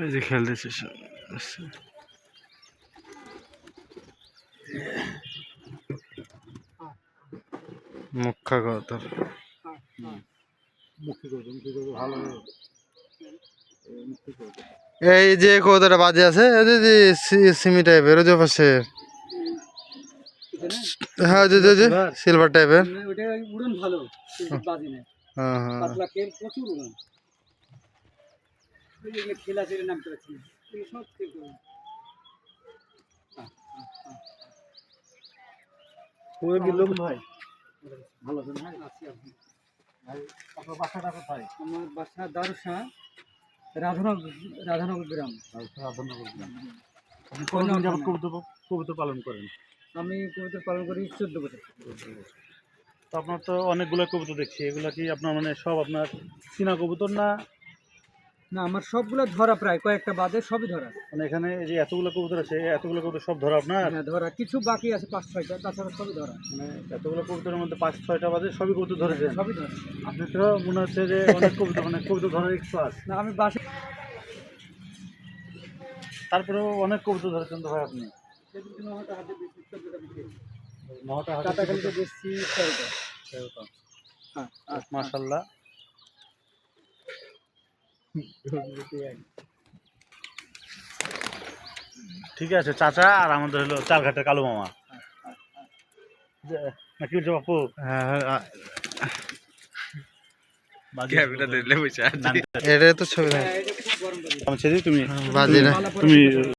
এই যে খেলতেছে মুখা কবুতর এই যে কবুতরটা বাজে আছে সিমি টাইপের ওই যে পাশে হ্যাঁ সিলভার টাইপের উড়ন ভালো বাজে না হ্যাঁ হ্যাঁ পাতলা কেল প্রচুর উড়ন খেলা ছেড়ে নাম করেছি সব ঠিক ভাই ভালো আছেন ভাই আছি আপনি ভাই আপনার বাসাটা কোথায় আমার বাসা দারুসা রাধানগর গ্রাম রাধানগর গ্রাম আপনি কতদিন যাবত কবুতর পালন করেন আমি কবুতর পালন করি 14 বছর তো আপনার তো অনেকগুলো কবুতর দেখছি এগুলা কি আপনার মানে সব আপনার চীনা কবুতর না না আমার সবগুলো ধরা প্রায় কয়েকটা বাদে সবই ধরা মানে এখানে যে এতগুলো কবুতর আছে এতগুলো কবুতর সব ধরা আপনার হ্যাঁ ধরা কিছু বাকি আছে 5-6টা তাছাড়া সবই ধরা মানে এতগুলো কবুতরের মধ্যে 5-6টা বাদে সবই কবুতর ধরেছেন সবই ধরা আপনি তো মনে হচ্ছে যে অনেক কবুতর মানে কবুতর ধরার এক্সপার্ট না আমি বাসে তারপরেও অনেক কবুতর ধরেছেন তো ভাই আপনি মাশাআল্লাহ ঠিক আছে চাচা আর আমাদের হলো চালঘাটের কালু মামা নাকি বলছো বাপু এটা তো ছবি তুমি বাজি না তুমি